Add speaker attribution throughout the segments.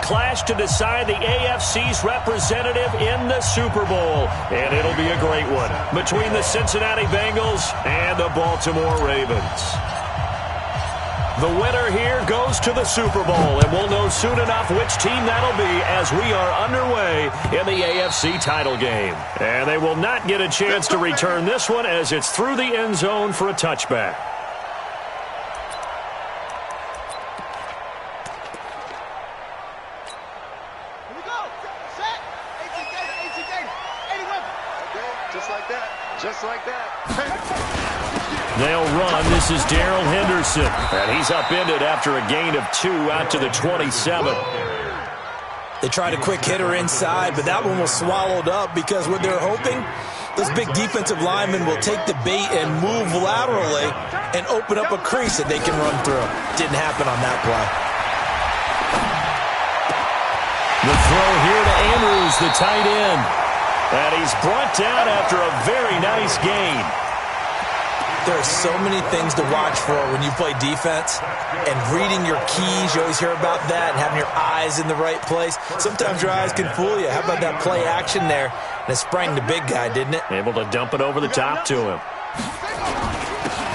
Speaker 1: clash to decide the AFC's representative in the Super Bowl. And it'll be a great one between the Cincinnati Bengals and the Baltimore Ravens. The winner here goes to the Super Bowl, and we'll know soon enough which team that'll be as we are underway in the AFC title game. And they will not get a chance to return this one as it's through the end zone for a touchback.
Speaker 2: Just like that.
Speaker 1: They'll run. This is Darrell Henderson. And he's upended after a gain of 2 out to the 27.
Speaker 3: They tried a quick hitter inside, but that one was swallowed up because what they're hoping, those big defensive linemen will take the bait and move laterally and open up a crease that they can run through. Didn't happen on that play.
Speaker 1: The throw here to Andrews, the tight end. And he's brought down after a very nice gain.
Speaker 3: There are so many things to watch for when you play defense. And reading your keys, you always hear about that, and having your eyes in the right place. Sometimes your eyes can fool you. How about that play action there? And it sprang the big guy, didn't it?
Speaker 1: Able to dump it over the top to him.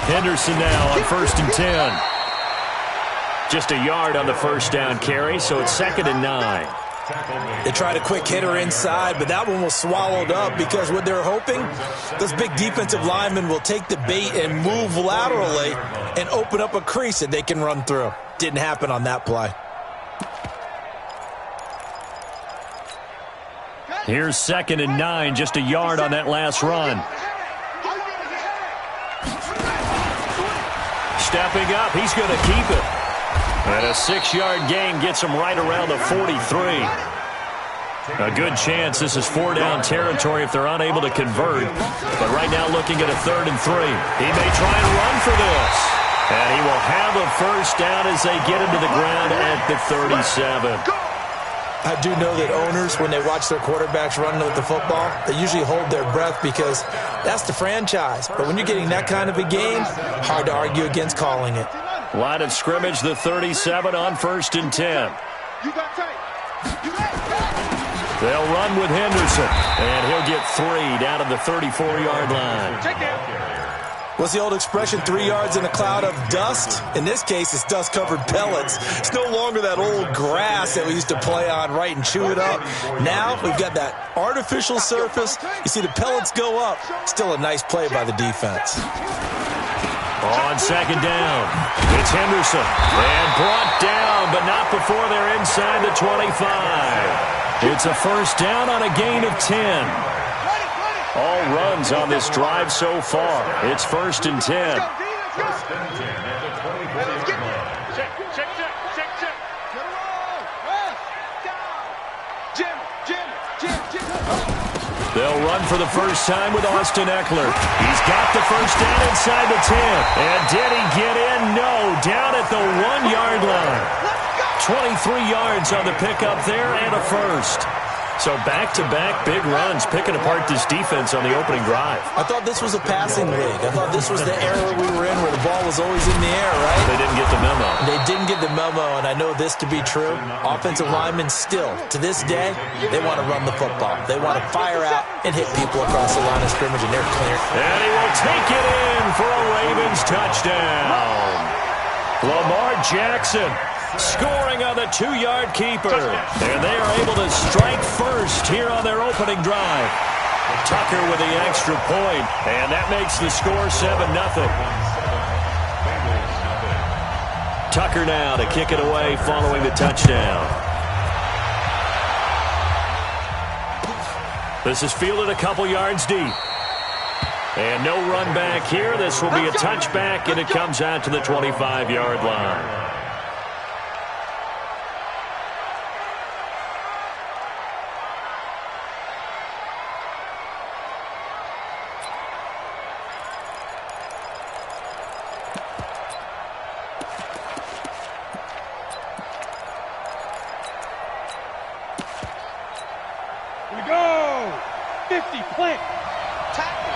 Speaker 1: Henderson now on 1st and 10. Just a yard on the first down carry, so it's 2nd and 9.
Speaker 3: They tried a quick hitter inside, but that one was swallowed up because what they're hoping, those big defensive linemen will take the bait and move laterally and open up a crease that they can run through. Didn't happen on that play.
Speaker 1: Here's 2nd and 9, just a yard on that last run. Stepping up, he's going to keep it. And a 6-yard gain gets him right around the 43. A good chance this is 4-down territory if they're unable to convert. But right now looking at a 3rd and 3. He may try and run for this. And he will have a first down as they get into the ground at the 37.
Speaker 3: I do know that owners, when they watch their quarterbacks run with the football, they usually hold their breath because that's the franchise. But when you're getting that kind of a game, hard to argue against calling it.
Speaker 1: Line of scrimmage, the 37 on 1st and 10. They'll run with Henderson, and he'll get 3 down to the 34-yard line.
Speaker 3: What's the old expression, 3 yards in a cloud of dust? In this case, it's dust-covered pellets. It's no longer that old grass that we used to play on, right, and chew it up. Now we've got that artificial surface. You see the pellets go up. Still a nice play by the defense.
Speaker 1: On 2nd down, it's Henderson. And brought down, but not before they're inside the 25. It's a first down on a gain of 10. All runs on this drive so far. It's 1st and 10. They'll run for the first time with Austin Eckler. He's got the first down inside the 10. And did he get in? No. Down at the 1-yard line. 23 yards on the pickup there and a first. So back-to-back big runs, picking apart this defense on the opening drive.
Speaker 3: I thought this was a passing league. I thought this was the era we were in where the ball was always in the air, right?
Speaker 1: They didn't get the memo.
Speaker 3: They didn't get the memo, and I know this to be true. Offensive linemen still, to this day, they want to run the football. They want to fire out and hit people across the line of scrimmage, and they're clear.
Speaker 1: And he will take it in for a Ravens touchdown. Lamar Jackson scoring on the 2-yard keeper. And they are able to strike first here on their opening drive. Tucker with the extra point, and that makes the score 7-0. Tucker now to kick it away following the touchdown. This is fielded a couple yards deep. And no run back here. This will be a touchback, and it comes out to the 25-yard line.
Speaker 4: Here we go! 50, plant. Tackle.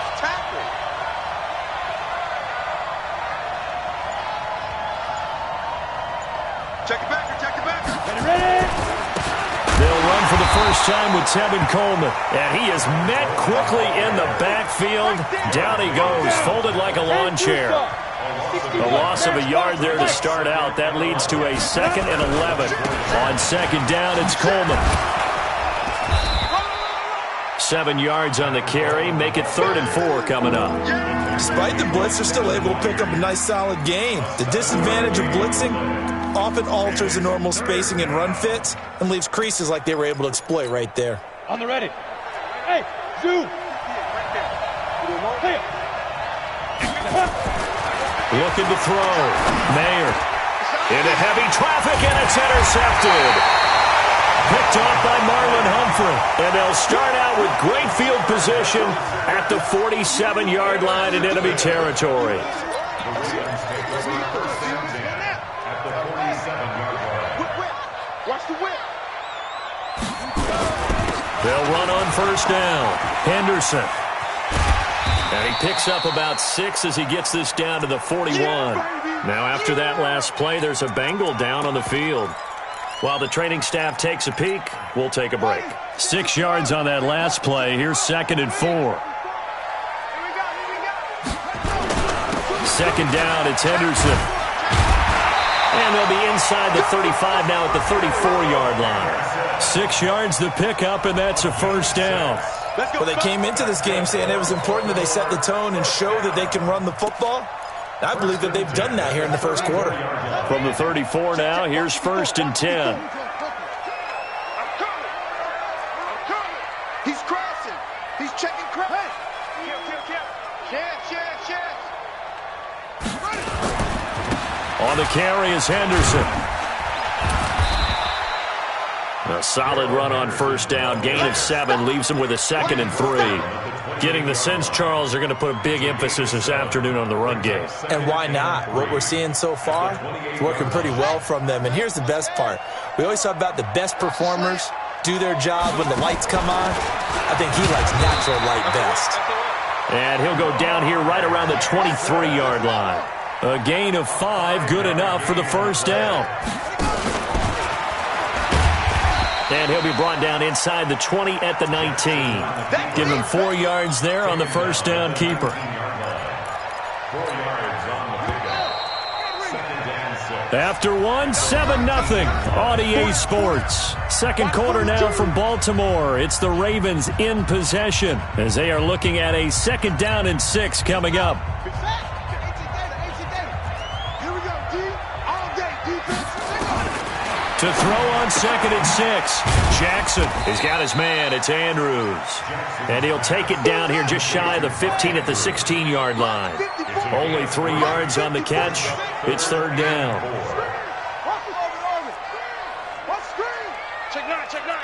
Speaker 4: Check it back. Ready?
Speaker 1: first time with Tevin Coleman. And he is met quickly in the backfield. Down he goes, folded like a lawn chair. A loss of a yard there to start out. That leads to a 2nd and 11. On second down, it's Coleman. 7 yards on the carry. Make it 3rd and 4 coming up.
Speaker 3: Despite the blitz, they're still able to pick up a nice, solid gain. The disadvantage of blitzing often alters the normal spacing and run fits and leaves creases like they were able to exploit right there.
Speaker 4: On the ready. Hey, zoom. Clear.
Speaker 1: Looking to throw. Mayer into heavy traffic, and it's intercepted. Picked off by Marlon Humphrey. And they'll start out with great field position at the 47-yard line in enemy territory.
Speaker 4: Watch the whip.
Speaker 1: They'll run on first down. Henderson. And he picks up about 6 as he gets this down to the 41. Now after that last play, there's a Bengal down on the field. While the training staff takes a peek, we'll take a break. 6 yards on that last play. Here's 2nd and 4. Second down, it's Henderson. And they'll be inside the 35 now at the 34-yard line. 6 yards the pickup, and that's a first down.
Speaker 3: Well, they came into this game saying it was important that they set the tone and show that they can run the football. I believe that they've done that here in the first quarter.
Speaker 1: From the 34 now, here's 1st and 10.
Speaker 4: He's crossing. He's checking cross. Chance.
Speaker 1: On the carry is Henderson. A solid run on first down. Gain of 7 leaves him with a 2nd and 3. Getting the sense, Charles, they're going to put a big emphasis this afternoon on the run game.
Speaker 3: And why not? What we're seeing so far is working pretty well from them. And here's the best part. We always talk about the best performers do their job when the lights come on. I think he likes natural light best.
Speaker 1: And he'll go down here right around the 23-yard line. A gain of 5, good enough for the first down. And he'll be brought down inside the 20 at the 19. Give him 4 yards there on the first down keeper. After 1, 7-0 on EA Sports. Second quarter now from Baltimore. It's the Ravens in possession as they are looking at a 2nd down and 6 coming up. To throw on 2nd and 6. Jackson has got his man. It's Andrews. And he'll take it down here just shy of the 15 at the 16-yard line. Only 3 yards on the catch. It's 3rd down.
Speaker 4: Check nine.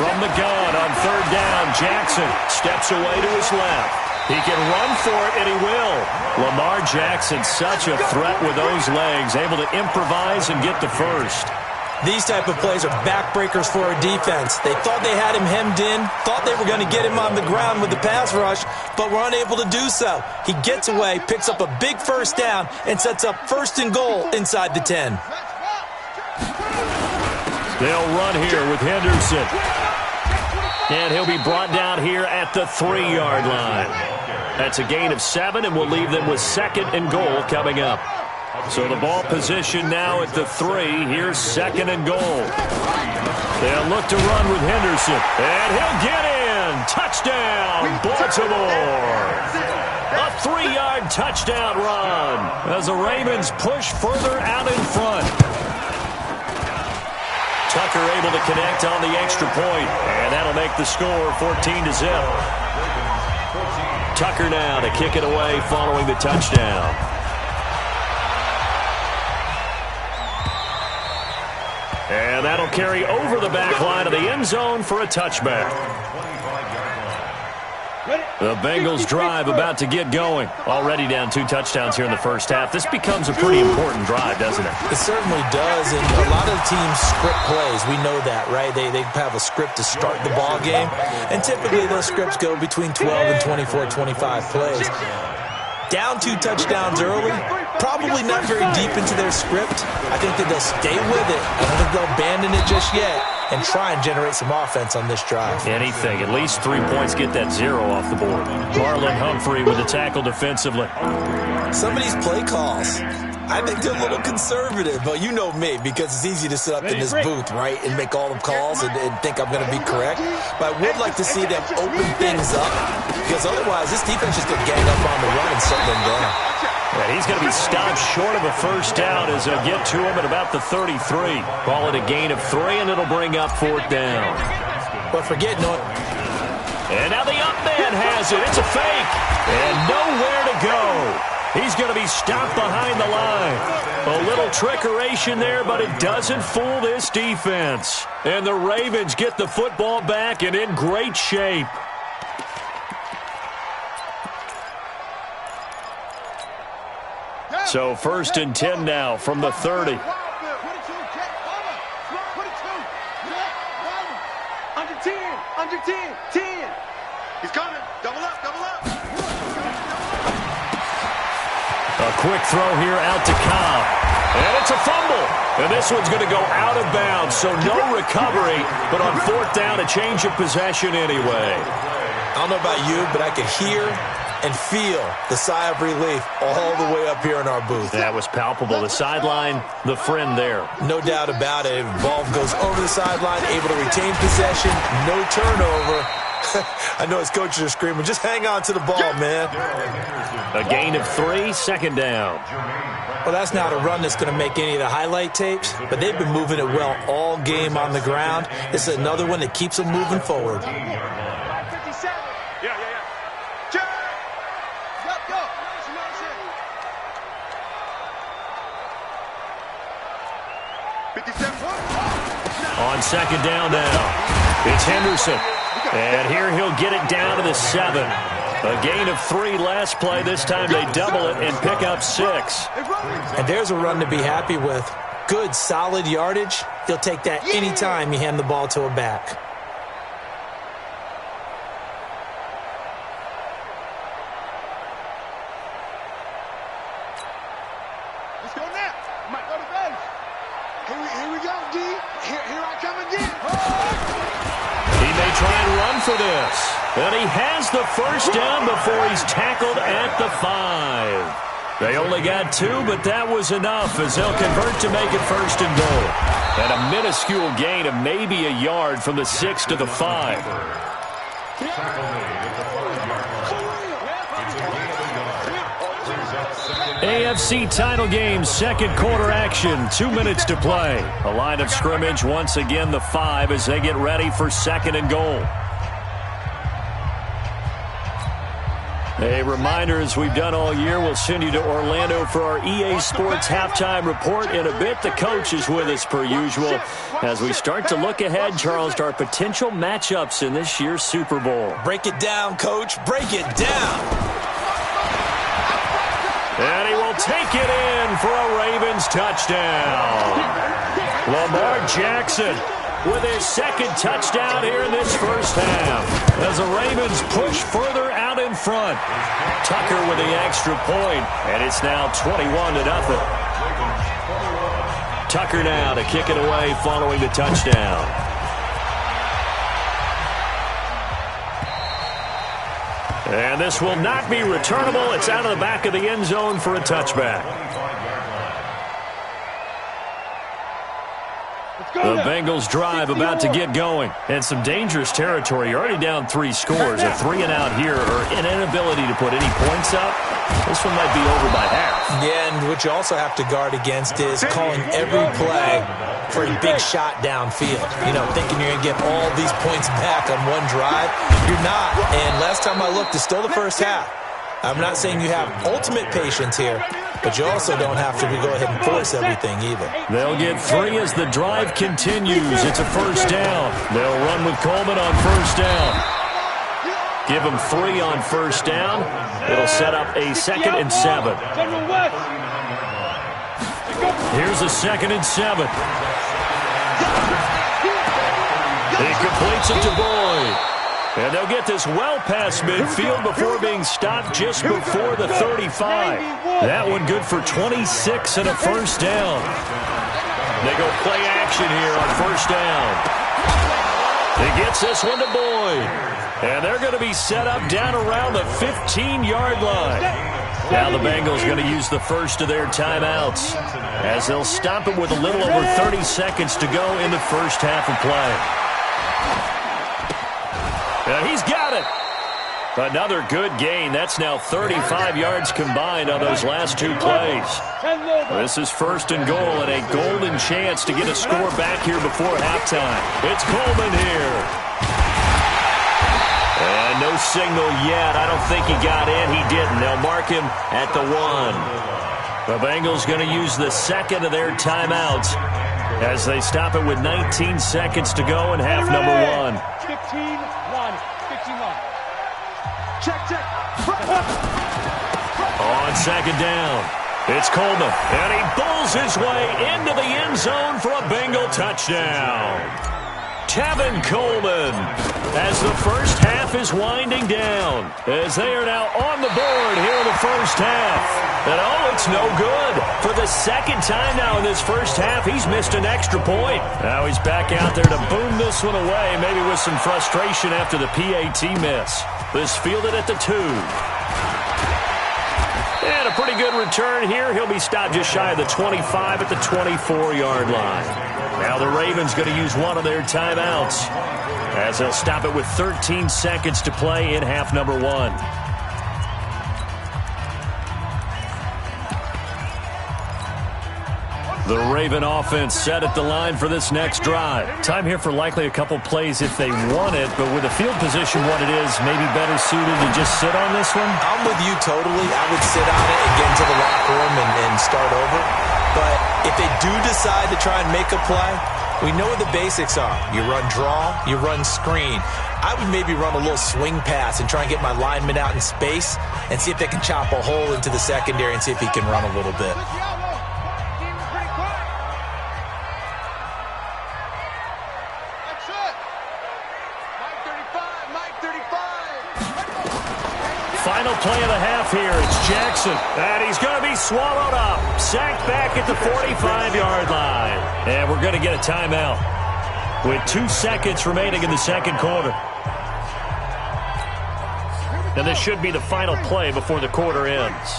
Speaker 1: From the gun on 3rd down, Jackson steps away to his left. He can run for it, and he will. Lamar Jackson, such a threat with those legs, able to improvise and get the first.
Speaker 3: These type of plays are backbreakers for a defense. They thought they had him hemmed in, thought they were going to get him on the ground with the pass rush, but were unable to do so. He gets away, picks up a big first down, and sets up 1st and goal inside the 10.
Speaker 1: They'll run here with Henderson. And he'll be brought down here at the 3-yard line. That's a gain of 7, and we'll leave them with 2nd and goal coming up. So the ball position now at the 3. Here's 2nd and goal. They'll look to run with Henderson. And he'll get in. Touchdown, Baltimore. A 3-yard touchdown run as the Ravens push further out in front. Tucker able to connect on the extra point, and that'll make the score 14-0. Tucker now to kick it away following the touchdown. And that'll carry over the back line of the end zone for a touchback. The Bengals drive about to get going. Already down 2 touchdowns here in the first half. This becomes a pretty important drive, doesn't it?
Speaker 3: It certainly does, and a lot of teams script plays. We know that, right? They have a script to start the ball game, and typically those scripts go between 12 and 24, 25 plays. Down 2 touchdowns early probably not very deep into their script. I think that they'll stay with it. I don't think they'll abandon it just yet and try and generate some offense on this drive.
Speaker 1: Anything. At least 3 points, get that 0 off the board. Marlon Humphrey with the tackle defensively.
Speaker 3: Some of these play calls, I think they're a little conservative, but you know me, because it's easy to sit up in this booth, right, and make all the calls and think I'm going to be correct. But I would like to see them open things up, because otherwise this defense just going to gang up on the run and settle them down.
Speaker 1: And he's going to be stopped short of a first down as they'll get to him at about the 33. Call it a gain of 3, and it'll bring up 4th down.
Speaker 3: But forget no.
Speaker 1: And now the up man has it. It's a fake. And nowhere to go. He's going to be stopped behind the line. A little trickeration there, but it doesn't fool this defense. And the Ravens get the football back and in great shape. So 1st and 10 now from the 30.
Speaker 4: Under 10. Under 10. 10. He's coming. Double up. Double up.
Speaker 1: A quick throw here out to Cobb. And it's a fumble. And this one's going to go out of bounds, so no recovery. But on 4th down, a change of possession anyway.
Speaker 3: I don't know about you, but I could hear and feel the sigh of relief all the way up here in our booth.
Speaker 1: That was palpable. The sideline, the friend there.
Speaker 3: No doubt about it. Ball goes over the sideline, able to retain possession, no turnover. I know his coaches are screaming, just hang on to the ball, man.
Speaker 1: A gain of 3, 2nd down.
Speaker 3: Well, that's not a run that's going to make any of the highlight tapes, but they've been moving it well all game on the ground. This is another one that keeps them moving forward.
Speaker 4: 57. Yeah. Check. Go.
Speaker 1: On 2nd down now, it's Henderson. And here he'll get it down to the 7. A gain of 3 last play. This time they double it and pick up 6.
Speaker 3: And there's a run to be happy with. Good, solid yardage. You'll take that anytime you hand the ball to a back.
Speaker 4: Let's go now. Might go to base. Here we go, D. Here I come again.
Speaker 1: He may try and run for this. And he has the first down before he's tackled at the 5. They only got 2, but that was enough as they'll convert to make it 1st and goal. And a minuscule gain of maybe a yard from the 6 to the 5. AFC title game, 2nd quarter action, 2 minutes to play. A line of scrimmage, once again the 5 as they get ready for 2nd and goal. A reminder, as we've done all year, we'll send you to Orlando for our EA Sports halftime report in a bit. The coach is with us per usual as we start to look ahead, Charles, to our potential matchups in this year's Super Bowl.
Speaker 3: Break it down, Coach. Break it down.
Speaker 1: And he will take it in for a Ravens touchdown. Lamar Jackson with his 2nd touchdown here in this first half as the Ravens push further out in front. Tucker with the extra point, and it's now 21-0. Tucker now to kick it away following the touchdown. And this will not be returnable. It's out of the back of the end zone for a touchback. The Bengals drive about to get going. And some dangerous territory. You're already down 3 scores. A 3-and-out here or an inability to put any points up. This one might be over by half.
Speaker 3: Yeah, and what you also have to guard against is calling every play for a big shot downfield. You know, thinking you're going to get all these points back on one drive. You're not. And last time I looked, it's still the first half. I'm not saying you have ultimate patience here, but you also don't have to go ahead and force everything either.
Speaker 1: They'll get 3 as the drive continues. It's a first down. They'll run with Coleman on first down. Give them 3 on first down. It'll set up a 2nd and 7. Here's a 2nd and 7. He completes it to Boyd. And they'll get this well past midfield before being stopped just before the 35. That one good for 26 and a first down. They go play action here on first down. He gets this one to Boyd. And they're going to be set up down around the 15-yard line. Now the Bengals going to use the first of their timeouts as they'll stop it with a little over 30 seconds to go in the first half of play. He's got it. Another good gain. That's now 35 yards combined on those last two plays. This is first and goal and a golden chance to get a score back here before halftime. It's Coleman here. And no signal yet. I don't think he got in. He didn't. They'll mark him at the 1. The Bengals going to use the second of their timeouts as they stop it with 19 seconds to go in half number 1.
Speaker 4: 15-1. Check.
Speaker 1: On second down, it's Coleman, and he bulls his way into the end zone for a Bengal touchdown. Tevin Coleman, as the first half is winding down, as they are now on the board here in the first half. And it's no good. For the second time now in this first half, he's missed an extra point. Now he's back out there to boom this one away, maybe with some frustration after the PAT miss. This fielded at the 2. And a pretty good return here. He'll be stopped just shy of the 25 at the 24-yard line. Now the Ravens going to use one of their timeouts as they'll stop it with 13 seconds to play in half number 1. The Raven offense set at the line for this next drive. Time here for likely a couple plays if they want it, but with the field position what it is, maybe better suited to just sit on this one?
Speaker 3: I'm with you totally. I would sit on it and get into the locker room and start over. But if they do decide to try and make a play, we know what the basics are. You run draw, you run screen. I would maybe run a little swing pass and try and get my lineman out in space and see if they can chop a hole into the secondary and see if he can run a little bit.
Speaker 1: Final play of the half here. It's Jackson. And he's going to be swallowed up. Sacked back at the 45-yard line. And we're going to get a timeout with 2 seconds remaining in the second quarter. And this should be the final play before the quarter ends.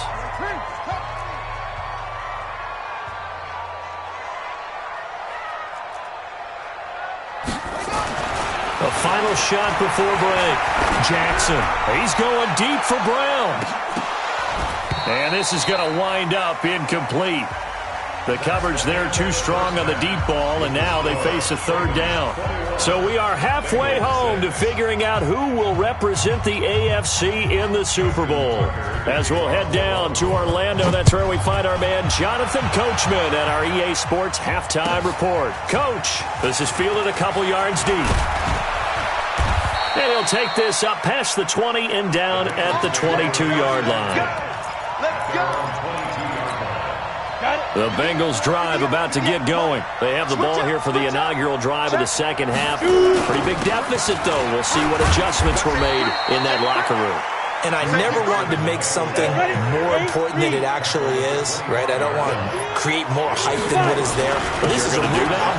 Speaker 1: A final shot before break. Jackson, he's going deep for Brown. And this is going to wind up incomplete. The coverage there too strong on the deep ball, and now they face a third down. So we are halfway home to figuring out who will represent the AFC in the Super Bowl. As we'll head down to Orlando, that's where we find our man Jonathan Coachman at our EA Sports Halftime Report. Coach, this is fielded a couple yards deep. And he'll take this up past the 20 and down at the 22-yard line.
Speaker 4: Let's go.
Speaker 1: The Bengals drive about to get going. They have the ball here for the inaugural drive of the second half. Pretty big deficit, though. We'll see what adjustments were made in that locker room.
Speaker 3: And I never wanted to make something more important than it actually is, right? I don't want to create more hype than what is there. But this is I'm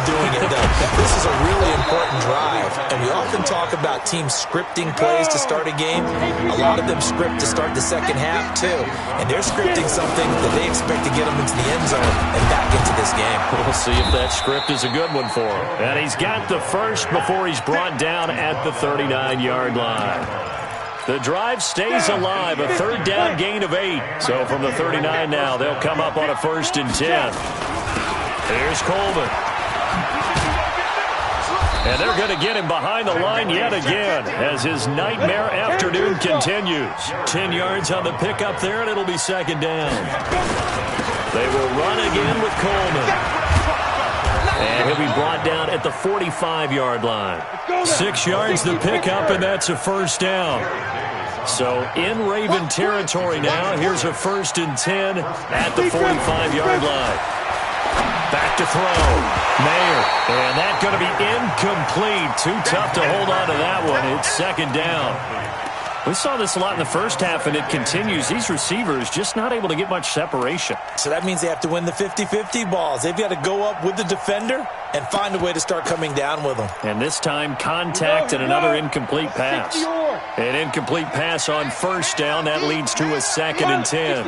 Speaker 3: doing it, though. This is a really important drive. And we often talk about teams scripting plays to start a game. A lot of them script to start the second half, too. And they're scripting something that they expect to get them into the end zone and back into this game.
Speaker 1: We'll see if that script is a good one for him. And he's got the first before he's brought down at the 39-yard line. The drive stays alive, a third down gain of 8. So from the 39 now, they'll come up on a 1st and 10. Here's Coleman. And they're going to get him behind the line yet again as his nightmare afternoon continues. 10 yards on the pickup there, and it'll be second down. They will run again with Coleman. And he'll be brought down at the 45-yard line. 6 yards the pickup, and that's a first down. So in Raven territory now, here's a 1st and 10 at the 45-yard line. Back back to throw. Mayer. And that's going to be incomplete. Too tough to hold on to that one. It's second down. We saw this a lot in the first half, and it continues. These receivers just not able to get much separation.
Speaker 3: So that means they have to win the 50-50 balls. They've got to go up with the defender and find a way to start coming down with them.
Speaker 1: And this time, contact and another incomplete pass. An incomplete pass on first down. That leads to a 2nd and 10.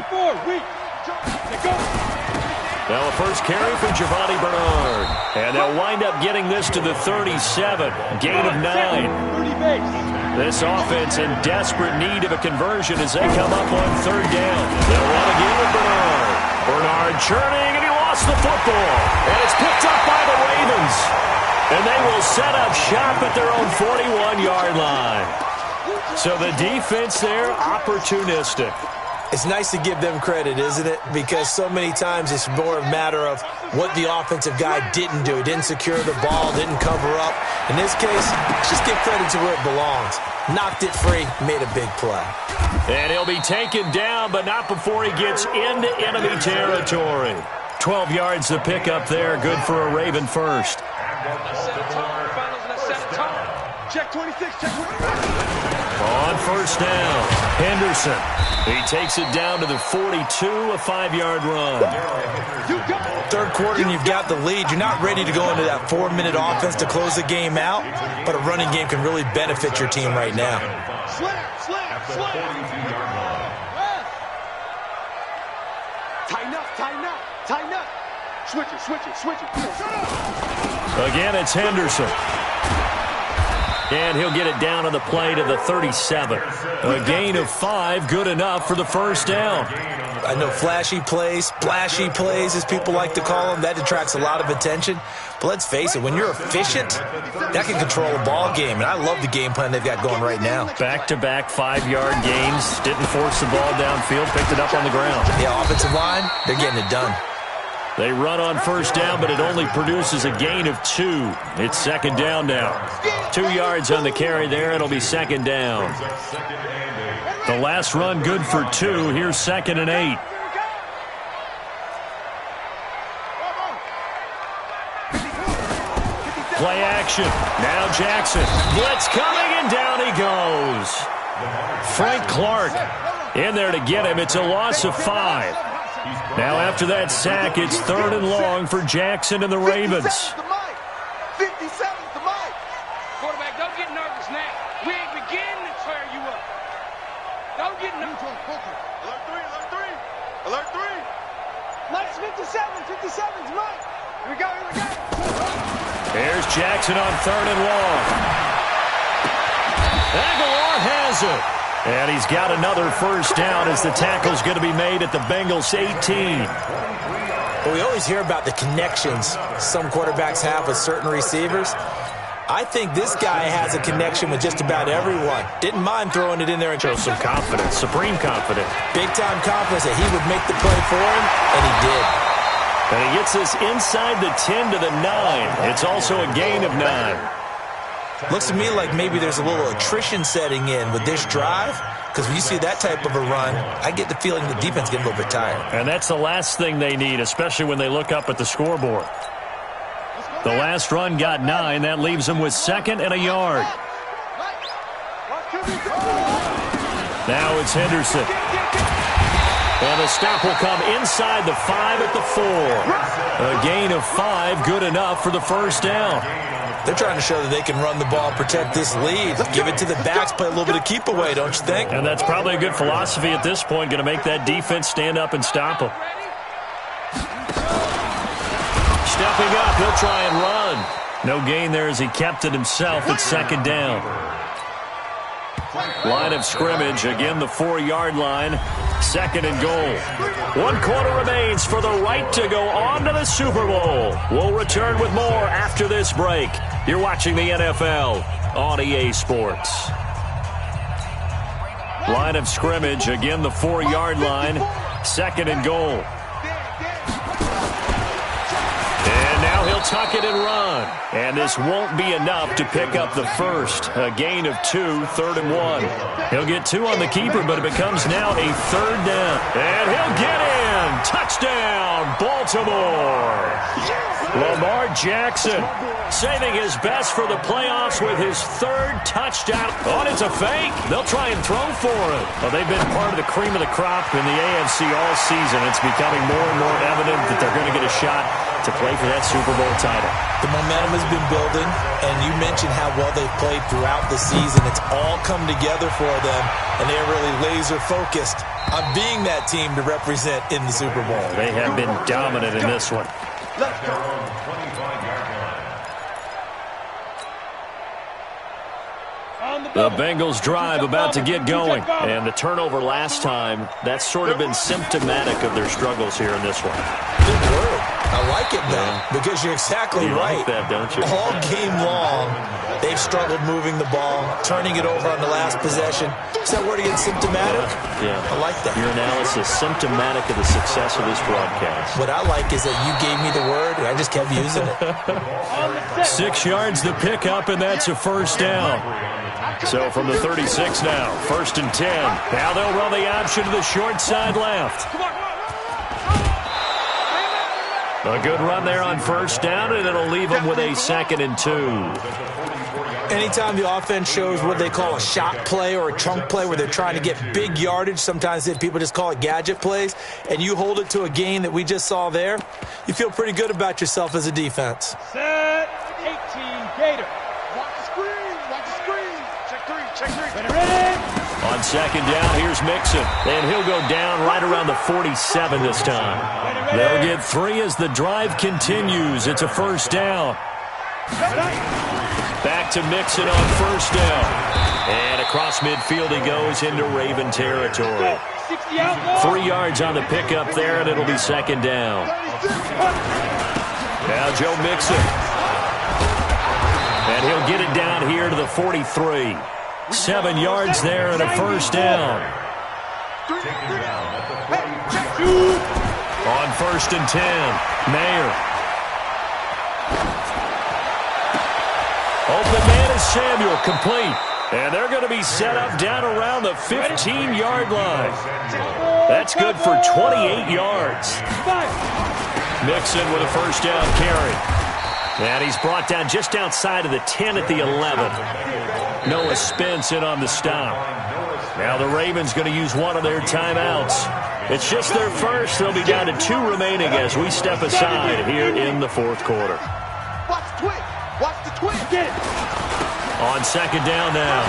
Speaker 1: Now a first carry for Giovanni Bernard. And they'll wind up getting this to the 37. Gain of 9. This offense in desperate need of a conversion as they come up on third down. They'll run again with Bernard. Bernard churning, and he lost the football. And it's picked up by the Ravens. And they will set up shop at their own 41-yard line. So the defense there, opportunistic.
Speaker 3: It's nice to give them credit, isn't it? Because so many times it's more a matter of what the offensive guy didn't do. He didn't secure the ball, didn't cover up. In this case, just give credit to where it belongs. Knocked it free, made a big play.
Speaker 1: And he'll be taken down, but not before he gets into enemy territory. 12 yards to pick up there. Good for a Raven first.
Speaker 4: Check 26, check 26.
Speaker 1: On first down, Henderson. He takes it down to the 42, a 5-yard run.
Speaker 3: Third quarter and you've got the lead. You're not ready to go into that 4-minute offense to close the game out, but a running game can really benefit your team right now.
Speaker 4: Slam. Tighten up. Switch it.
Speaker 1: Again, it's Henderson. And he'll get it down on the play to the 37. A gain of 5, good enough for the first down.
Speaker 3: I know flashy plays, splashy plays, as people like to call them, that attracts a lot of attention. But let's face it, when you're efficient, that can control a ball game. And I love the game plan they've got going right now.
Speaker 1: Back-to-back 5-yard gains. Didn't force the ball downfield, picked it up on the ground.
Speaker 3: Yeah, offensive line, they're getting it done.
Speaker 1: They run on first down, but it only produces a gain of 2. It's second down now. 2 yards on the carry there. It'll be second down. The last run good for 2. Here's 2nd and 8. Play action. Now Jackson. Blitz coming, and down he goes. Frank Clark in there to get him. It's a loss of 5. Now after that sack, it's 3rd and long for Jackson and the Ravens.
Speaker 4: 57's the mic.
Speaker 2: Quarterback, don't get nervous now. We ain't beginning to tear you up. Don't get nervous.
Speaker 4: Alert 3.
Speaker 2: Nice 57's mic. Here we go.
Speaker 1: There's Jackson on 3rd and long. Aguilar has it. And he's got another first down as the tackle's going to be made at the Bengals 18.
Speaker 3: Well, we always hear about the connections some quarterbacks have with certain receivers. I think this guy has a connection with just about everyone. Didn't mind throwing it in there and
Speaker 1: show some confidence, supreme confidence.
Speaker 3: Big-time confidence that he would make the play for him, and he did.
Speaker 1: And he gets this inside the 10 to the 9. It's also a gain of 9.
Speaker 3: Looks to me like maybe there's a little attrition setting in with this drive, because when you see that type of a run, I get the feeling the defense getting a little bit tired.
Speaker 1: And that's the last thing they need, especially when they look up at the scoreboard. The last run got 9. That leaves them with 2nd and a yard. Now it's Henderson. And the stop will come inside the 5 at the 4. A gain of 5, good enough for the first down.
Speaker 3: They're trying to show that they can run the ball, protect this lead. Give it to the backs, play a little bit of keep away, don't you think?
Speaker 1: And that's probably a good philosophy at this point, going to make that defense stand up and stop them. Stepping up, he'll try and run. No gain there as he kept it himself at second down. Line of scrimmage, again the 4-yard line. 2nd and goal. 1 quarter remains for the right to go on to the Super Bowl. We'll return with more after this break. You're watching the NFL on EA Sports. Line of scrimmage, again the 4-yard line. 2nd and goal. And now he'll tuck it and run. And this won't be enough to pick up the first. A gain of 2, 3rd and 1. He'll get 2 on the keeper, but it becomes now a 3rd down. And he'll get in. Touchdown, Baltimore. Lamar Jackson saving his best for the playoffs with his third touchdown. Oh, it's a fake. They'll try and throw for it. Well, they've been part of the cream of the crop in the AFC all season. It's becoming more and more evident that they're going to get a shot to play for that Super Bowl title.
Speaker 3: The momentum has been building, and you mentioned how well they've played throughout the season. It's all come together for them, and they're really laser-focused on being that team to represent in the Super Bowl.
Speaker 1: They have been dominant in this one.
Speaker 4: Let's go.
Speaker 1: The Bengals drive about to get going. And the turnover last time, that's sort of been symptomatic of their struggles here in this one.
Speaker 3: Good word. I like it, though, because you're exactly right.
Speaker 1: You like that, don't you?
Speaker 3: All game long, they've struggled moving the ball, turning it over on the last possession. Is that word again, symptomatic?
Speaker 1: Yeah.
Speaker 3: I like that.
Speaker 1: Your analysis, symptomatic of the success of this broadcast.
Speaker 3: What I like is that you gave me the word, and I just kept using it.
Speaker 1: 6 yards the pickup, and that's a first down. So from the 36 now, 1st and 10. Now they'll run the option to the short side left. A good run there on 1st down, and it'll leave them with a 2nd and 2.
Speaker 3: Anytime the offense shows what they call a shot play or a chunk play where they're trying to get big yardage, sometimes people just call it gadget plays, and you hold it to a gain that we just saw there, you feel pretty good about yourself as a defense.
Speaker 2: Set 18 Gator.
Speaker 4: Watch the screen. Watch the screen. Check three. Check three.
Speaker 2: Ready?
Speaker 1: On 2nd down, here's Mixon, and he'll go down right around the 47 this time. They'll get 3 as the drive continues. It's a 1st down. Back to Mixon on 1st down. And across midfield he goes into Raven territory. 3 yards on the pickup there, and it'll be 2nd down. Now Joe Mixon. And he'll get it down here to the 43. 7 yards there and a 1st down. On 1st and 10, Mayer. Open man is Samuel, complete. And they're going to be set up down around the 15-yard line. That's good for 28 yards. Mixon with a 1st down carry. And he's brought down just outside of the 10 at the 11. Noah Spence in on the stop. Now the Ravens going to use one of their timeouts. It's just their first. They'll be down to 2 remaining as we step aside here in the 4th quarter.
Speaker 4: Watch the twitch. Watch the twitch. Get it.
Speaker 1: On 2nd down now,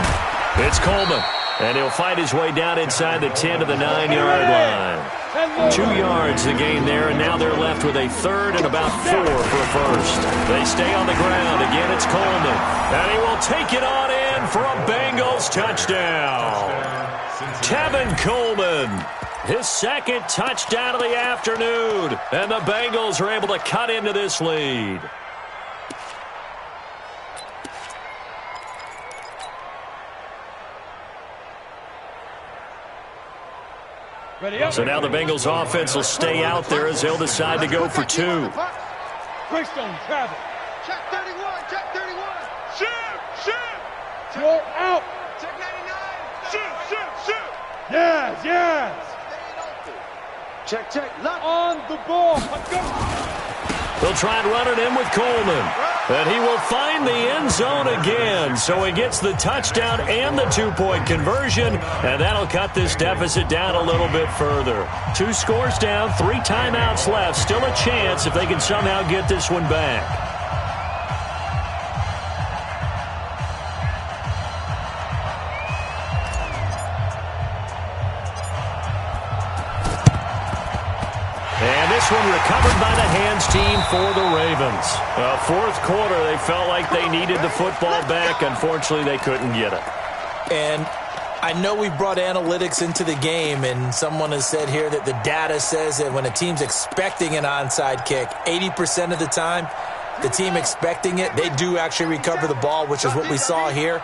Speaker 1: it's Coleman. And he'll fight his way down inside the 10 to the 9-yard line. 2 yards the gain there, and now they're left with a 3rd and about 4 for a first. They stay on the ground. Again, it's Coleman. And he will take it on in for a Bengals touchdown. Tevin Coleman, his 2nd touchdown of the afternoon. And the Bengals are able to cut into this lead. So now the Bengals offense will stay out there as they'll decide to go for 2.
Speaker 2: Greystone travel.
Speaker 4: Check 31. Check 31. Shoot. Shoot.
Speaker 2: You're out.
Speaker 4: Check 99. Shoot. Shoot. Shoot.
Speaker 2: Yes.
Speaker 4: Check. Check. Lock.
Speaker 2: On the ball. Let's go.
Speaker 1: They'll try and run it in with Coleman. And he will find the end zone again. So he gets the touchdown and the 2-point conversion. And that'll cut this deficit down a little bit further. 2 scores down, 3 timeouts left. Still a chance if they can somehow get this one back. This one recovered by the hands team for the Ravens. 4th quarter, they felt like they needed the football back. Unfortunately, they couldn't get it.
Speaker 3: And I know we brought analytics into the game, and someone has said here that the data says that when a team's expecting an onside kick, 80% of the time, the team expecting it, they do actually recover the ball, which is what we saw here.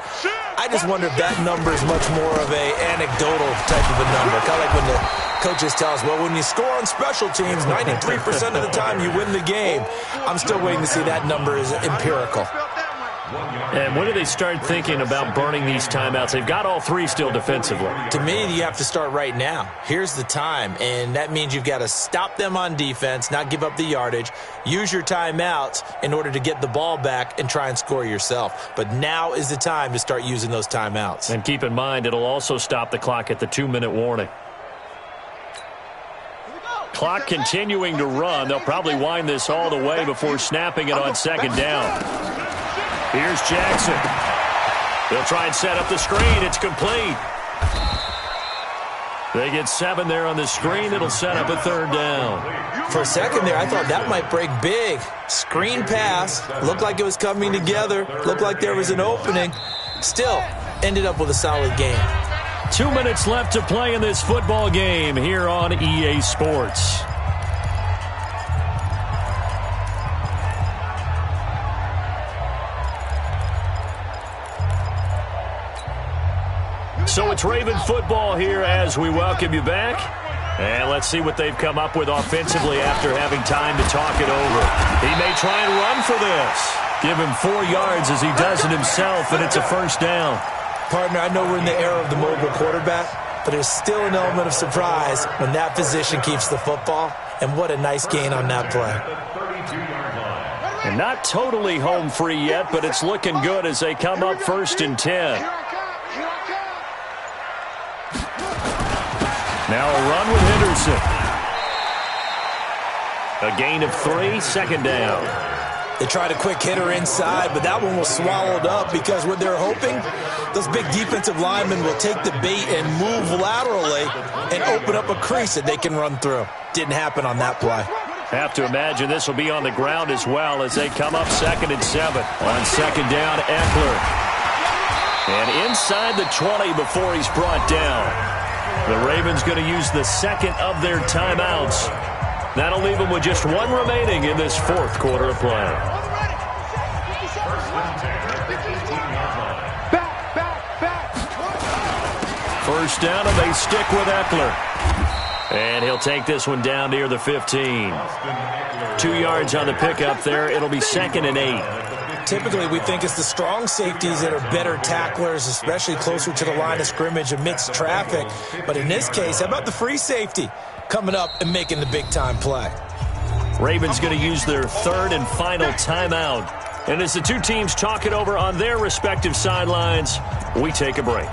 Speaker 3: I just wonder if that number is much more of a anecdotal type of a number. Kind of like when the coaches tell us, well, when you score on special teams, 93% of the time you win the game. I'm still waiting to see that number is empirical.
Speaker 1: And when do they start thinking about burning these timeouts? They've got all three still defensively.
Speaker 3: To me, you have to start right now. Here's the time, and that means you've got to stop them on defense, not give up the yardage, use your timeouts in order to get the ball back and try and score yourself. But now is the time to start using those timeouts.
Speaker 1: And keep in mind, it'll also stop the clock at the 2-minute warning. Clock continuing to run. They'll probably wind this all the way before snapping it on second down. Here's Jackson. They'll try and set up the screen. It's complete. They get 7 there on the screen. It'll set up a third down.
Speaker 3: For a second there, I thought that might break big. Screen pass. Looked like it was coming together. Looked like there was an opening. Still, ended up with a solid game.
Speaker 1: 2 minutes left to play in this football game here on EA Sports. So it's Raven football here as we welcome you back. And let's see what they've come up with offensively after having time to talk it over. He may try and run for this. Give him 4 yards as he does it himself, and it's a first down.
Speaker 3: Partner, I know we're in the era of the mobile quarterback, but there's still an element of surprise when that position keeps the football, and what a nice gain on that play.
Speaker 1: And not totally home free yet, but it's looking good as they come up 1st and 10. Now a run with Henderson. A gain of 3, second down.
Speaker 3: They tried a quick hitter inside, but that one was swallowed up because what they're hoping, those big defensive linemen will take the bait and move laterally and open up a crease that they can run through. Didn't happen on that play.
Speaker 1: Have to imagine this will be on the ground as well as they come up 2nd and 7. On second down, Eckler. And inside the 20 before he's brought down. The Ravens going to use the second of their timeouts. That'll leave them with just 1 remaining in this 4th quarter of play. First down, and they stick with Eckler. And he'll take this one down near the 15. 2 yards on the pickup there. It'll be 2nd and 8.
Speaker 3: Typically, we think it's the strong safeties that are better tacklers, especially closer to the line of scrimmage amidst traffic. But in this case, how about the free safety coming up and making the big-time play?
Speaker 1: Ravens going to use their 3rd and final timeout. And as the two teams talk it over on their respective sidelines, we take a break.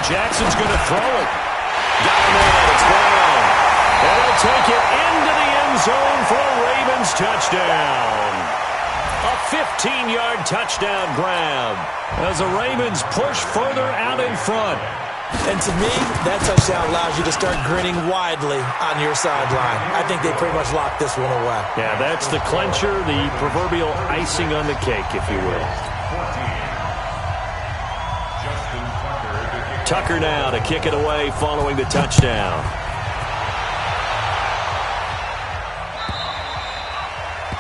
Speaker 1: Jackson's going to throw it. Got him in. It's down. And he'll take it into the end zone for a Ravens touchdown. A 15-yard touchdown grab as the Ravens push further out in front.
Speaker 3: And to me, that touchdown allows you to start grinning widely on your sideline. I think they pretty much locked this one away.
Speaker 1: Yeah, that's the clincher, the proverbial icing on the cake, if you will. Tucker now to kick it away following the touchdown.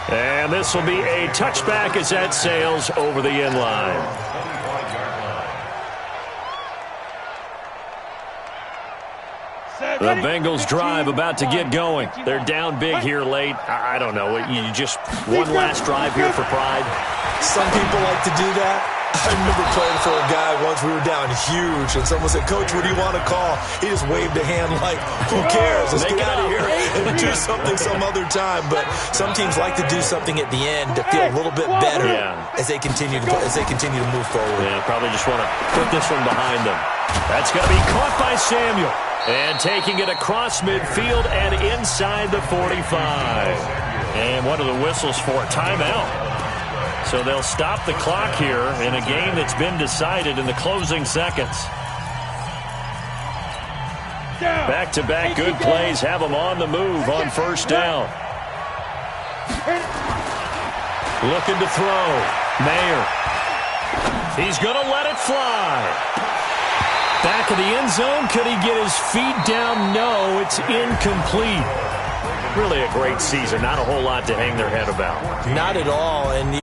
Speaker 1: And this will be a touchback as that sails over the end line. The Bengals drive about to get going. They're down big here late. I don't know. You just one last drive here for pride.
Speaker 3: Some people like to do that. I remember playing for a guy once. We were down huge, and someone said, "Coach, what do you want to call?" He just waved a hand like, "Who cares? Let's get out of here and do something some other time." But some teams like to do something at the end to feel a little bit better as they continue to move forward.
Speaker 1: Yeah, probably just want to put this one behind them. That's going to be caught by Samuel. And taking it across midfield and inside the 45. And what are the whistles for? Timeout. So they'll stop the clock here in a game that's been decided in the closing seconds. Back-to-back good plays have them on the move on first down. Looking to throw. Mayer. He's going to let it fly. Back of the end zone. Could he get his feet down? No, it's incomplete. Really a great season. Not a whole lot to hang their head about.
Speaker 3: Not at all. And